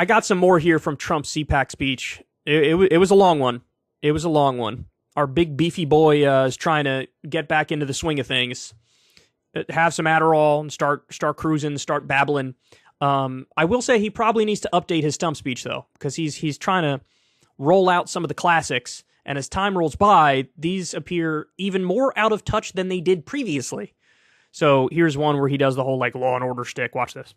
I got some more here from Trump's CPAC speech. It was a long one. It was a long one. Our big beefy boy is trying to get back into the swing of things. Have some Adderall and start cruising, start babbling. I will say he probably needs to update his stump speech, though, because he's trying to roll out some of the classics, and as time rolls by, these appear even more out of touch than they did previously. So here's one where he does the whole, like, Law and Order shtick. Watch this.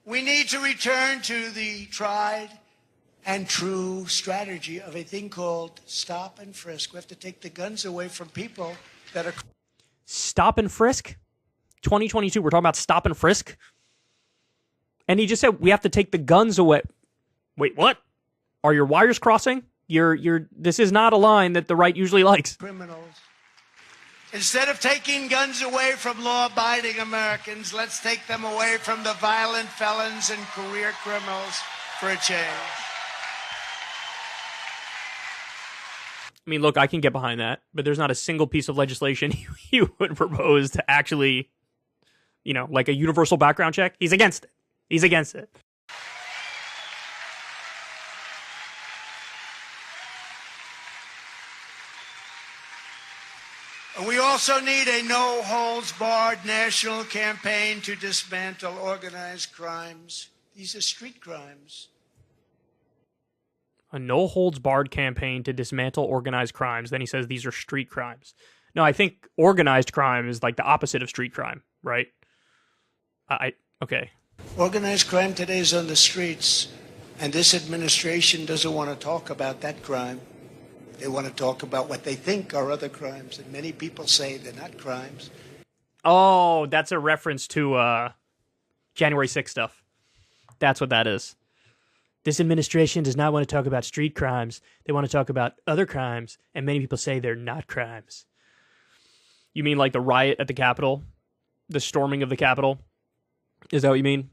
We need to return to the tried and true strategy of a thing called stop and frisk. We have to take the guns away from people that are... Stop and frisk? 2022, we're talking about stop and frisk? And he just said we have to take the guns away. Wait, what? Are your wires crossing? This is not a line that the right usually likes. Criminals. Instead of taking guns away from law-abiding Americans, let's take them away from the violent felons and career criminals for a change. I mean, look, I can get behind that, but there's not a single piece of legislation he would propose to actually, like a universal background check. He's against it. He's against it. We also need a no-holds-barred national campaign to dismantle organized crimes. These are street crimes. A no-holds-barred campaign to dismantle organized crimes. Then he says these are street crimes. No, I think organized crime is like the opposite of street crime, right? Okay. Organized crime today is on the streets, and this administration doesn't want to talk about that crime. They want to talk about what they think are other crimes, and many people say they're not crimes. Oh, that's a reference to January 6th stuff. That's what that is. This administration does not want to talk about street crimes. They want to talk about other crimes, and many people say they're not crimes. You mean like the riot at the Capitol? The storming of the Capitol? Is that what you mean?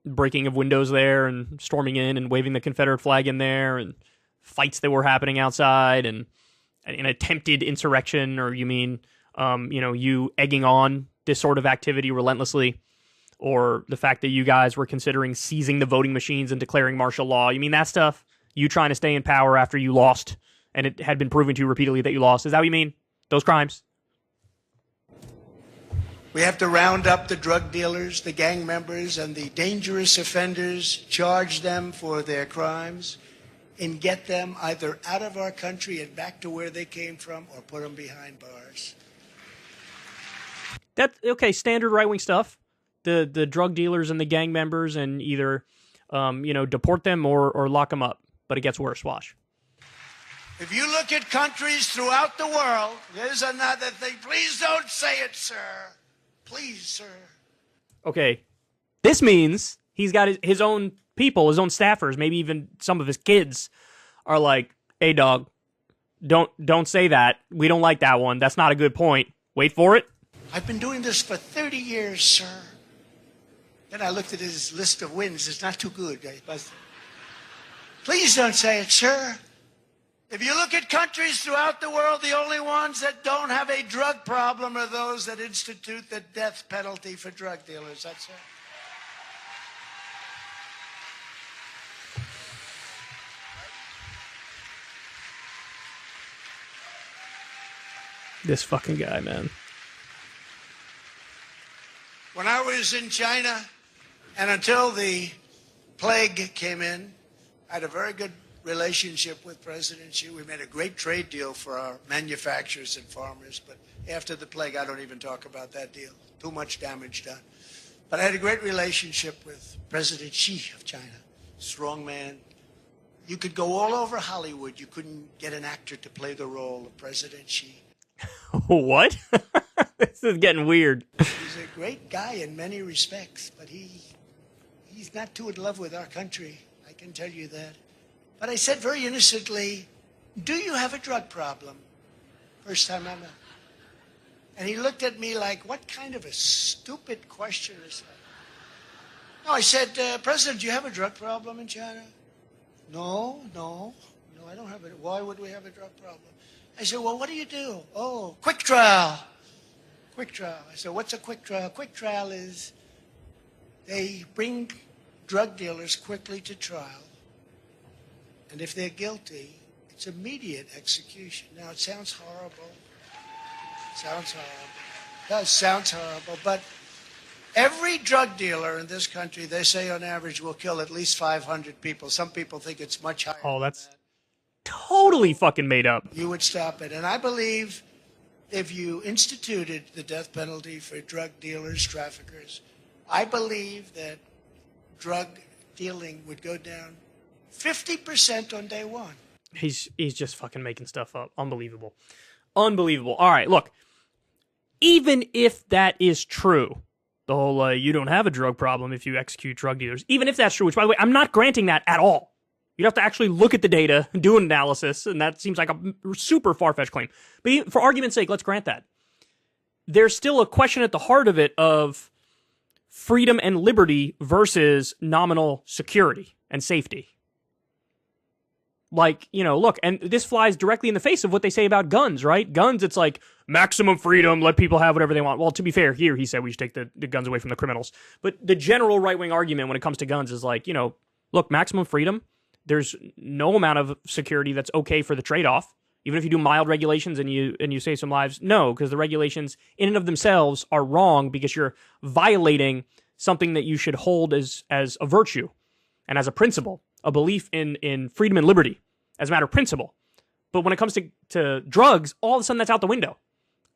Breaking of windows there, and storming in, and waving the Confederate flag in there, and fights that were happening outside, and an attempted insurrection? Or you mean, you egging on this sort of activity relentlessly? Or the fact that you guys were considering seizing the voting machines and declaring martial law? You mean that stuff? You trying to stay in power after you lost, and it had been proven to you repeatedly that you lost? Is that what you mean? Those crimes? We have to round up the drug dealers, the gang members, and the dangerous offenders, charge them for their crimes, and get them either out of our country and back to where they came from, or put them behind bars. That's okay, standard right-wing stuff. The drug dealers and the gang members, and either deport them or lock them up. But it gets worse. Watch. If you look at countries throughout the world, there's another thing. Please don't say it, sir. Please, sir. Okay, this means he's got his own people, his own staffers, maybe even some of his kids are like, "Hey, dog, don't say that. We don't like that one. That's not a good point. Wait for it." I've been doing this for 30 years, sir. Then I looked at his list of wins. It's not too good. Please don't say it, sir. If you look at countries throughout the world, the only ones that don't have a drug problem are those that institute the death penalty for drug dealers. That's it. This fucking guy, man. When I was in China, and until the plague came in, I had a very good relationship with President Xi. We made a great trade deal for our manufacturers and farmers, but after the plague, I don't even talk about that deal. Too much damage done. But I had a great relationship with President Xi of China. Strong man. You could go all over Hollywood. You couldn't get an actor to play the role of President Xi. What? This is getting weird. He's a great guy in many respects, but he's not too in love with our country. I can tell you that. But I said very innocently, "Do you have a drug problem?" First time I met him. And he looked at me like, what kind of a stupid question is that? No, I said, "President, do you have a drug problem in China?" No, I don't have it. Why would we have a drug problem? I said, "Well, what do you do?" "Oh, quick trial." Quick trial. I said, "What's a quick trial?" Quick trial is they bring drug dealers quickly to trial, and if they're guilty, it's immediate execution. Now, it sounds horrible. Sounds horrible. It does sound horrible, but every drug dealer in this country, they say on average, will kill at least 500 people. Some people think it's much higher. Oh, that's totally fucking made up. You would stop it. And I believe if you instituted the death penalty for drug dealers, traffickers, I believe that drug dealing would go down 50% on day one. He's just fucking making stuff up. Unbelievable. Unbelievable. All right, look. Even if that is true, the whole you don't have a drug problem if you execute drug dealers, even if that's true, which, by the way, I'm not granting that at all. You'd have to actually look at the data, do an analysis, and that seems like a super far-fetched claim. But for argument's sake, let's grant that. There's still a question at the heart of it of freedom and liberty versus nominal security and safety. Like, you know, look, and this flies directly in the face of what they say about guns, right? Guns, it's like maximum freedom, let people have whatever they want. Well, to be fair, here he said we should take the guns away from the criminals. But the general right-wing argument when it comes to guns is like, you know, look, maximum freedom, there's no amount of security that's okay for the trade-off. Even if you do mild regulations and you save some lives, no, because the regulations in and of themselves are wrong because you're violating something that you should hold as a virtue and as a principle, a belief in freedom and liberty as a matter of principle. But when it comes to drugs, all of a sudden that's out the window.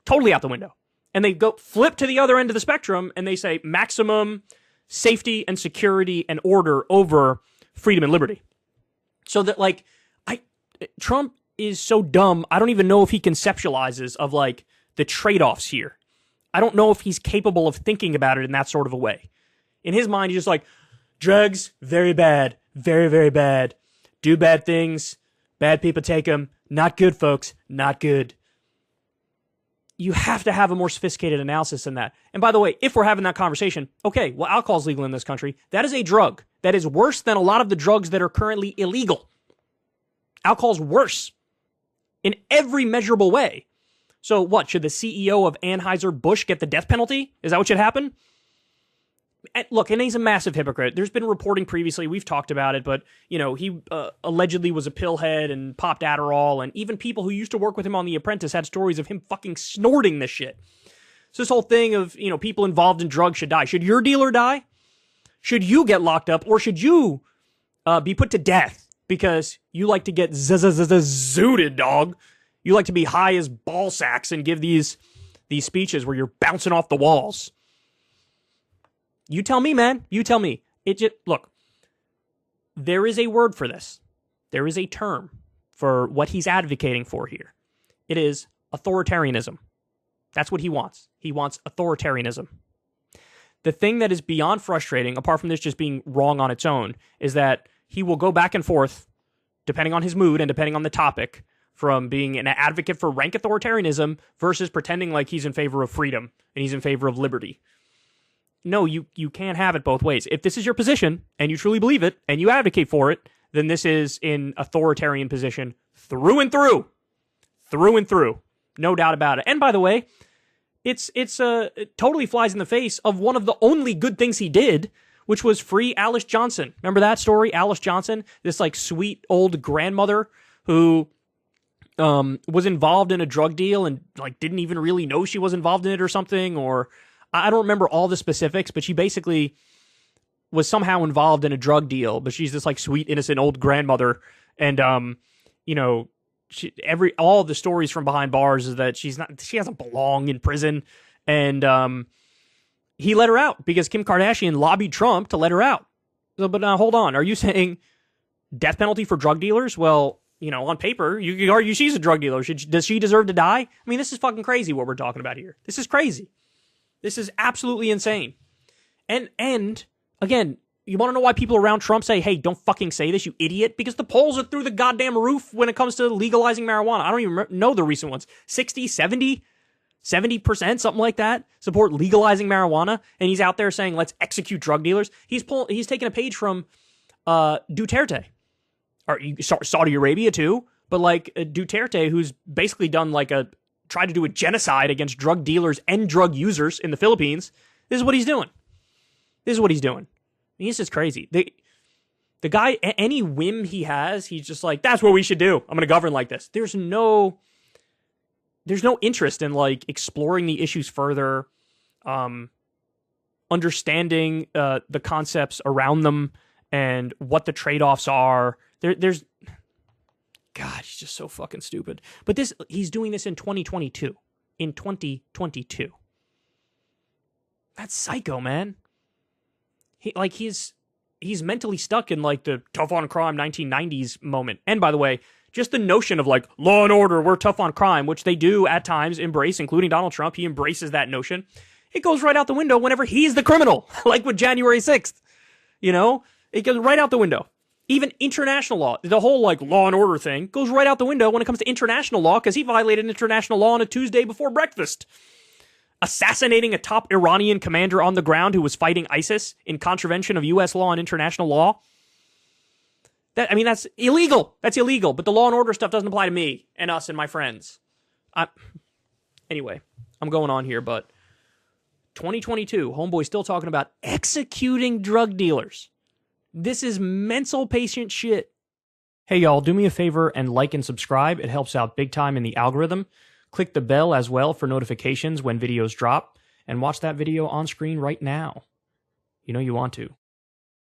Totally out the window. And they go flip to the other end of the spectrum and they say maximum safety and security and order over freedom and liberty. So that, like, Trump is so dumb, I don't even know if he conceptualizes of, like, the trade-offs here. I don't know if he's capable of thinking about it in that sort of a way. In his mind, he's just like, drugs, very bad, very, very bad. Do bad things, bad people take them. Not good, folks, not good. You have to have a more sophisticated analysis than that. And by the way, if we're having that conversation, okay, well, alcohol's legal in this country. That is a drug that is worse than a lot of the drugs that are currently illegal. Alcohol's worse in every measurable way. So what, should the CEO of Anheuser-Busch get the death penalty? Is that what should happen? And look, and he's a massive hypocrite. There's been reporting previously, we've talked about it, but, you know, he allegedly was a pillhead and popped Adderall, and even people who used to work with him on The Apprentice had stories of him fucking snorting this shit. So this whole thing of, you know, people involved in drugs should die. Should your dealer die? Should you get locked up? Or should you be put to death because you like to get zooted, dog? You like to be high as ball sacks and give these speeches where you're bouncing off the walls. You tell me, man. You tell me. Look, there is a word for this. There is a term for what he's advocating for here. It is authoritarianism. That's what he wants. He wants authoritarianism. The thing that is beyond frustrating, apart from this just being wrong on its own, is that he will go back and forth, depending on his mood and depending on the topic, from being an advocate for rank authoritarianism versus pretending like he's in favor of freedom and he's in favor of liberty. No, you can't have it both ways. If this is your position, and you truly believe it, and you advocate for it, then this is an authoritarian position through and through. Through and through. No doubt about it. And by the way, it totally flies in the face of one of the only good things he did, which was free Alice Johnson. Remember that story? Alice Johnson, this like sweet old grandmother who was involved in a drug deal and like didn't even really know she was involved in it or something, or I don't remember all the specifics, but she basically was somehow involved in a drug deal, but she's this like sweet, innocent old grandmother. And, you know, all the stories from behind bars is that she doesn't belong in prison. And, he let her out because Kim Kardashian lobbied Trump to let her out. So, but now hold on. Are you saying death penalty for drug dealers? Well, you know, on paper, you could argue she's a drug dealer. Does she deserve to die? I mean, this is fucking crazy what we're talking about here. This is crazy. This is absolutely insane. And again, you want to know why people around Trump say, hey, don't fucking say this, you idiot? Because the polls are through the goddamn roof when it comes to legalizing marijuana. I don't even know the recent ones. 60, 70%, something like that, support legalizing marijuana. And he's out there saying, let's execute drug dealers. He's taking a page from Duterte. Or Saudi Arabia too. But like Duterte, who's basically done like tried to do a genocide against drug dealers and drug users in the Philippines. This is what he's doing. This is what he's doing. mean, it's just crazy. The guy, any whim he has, he's just like, that's what we should do. I'm going to govern like this. There's no interest in like exploring the issues further, understanding the concepts around them and what the trade-offs are. There's, God, he's just so fucking stupid. But he's doing this in 2022. In 2022. That's psycho, man. He's mentally stuck in like the tough on crime 1990s moment. And by the way, just the notion of like law and order, we're tough on crime, which they do at times embrace, including Donald Trump. He embraces that notion. It goes right out the window whenever he's the criminal, like with January 6th. You know, it goes right out the window. Even international law, the whole like law and order thing goes right out the window when it comes to international law because he violated international law on a Tuesday before breakfast. Assassinating a top Iranian commander on the ground who was fighting ISIS in contravention of U.S. law and international law. That's illegal. That's illegal. But the law and order stuff doesn't apply to me and us and my friends. Anyway, I'm going on here, but 2022, homeboy still talking about executing drug dealers. This is mental patient shit. Hey, y'all, do me a favor and like and subscribe. It helps out big time in the algorithm. Click the bell as well for notifications when videos drop. And watch that video on screen right now. You know you want to.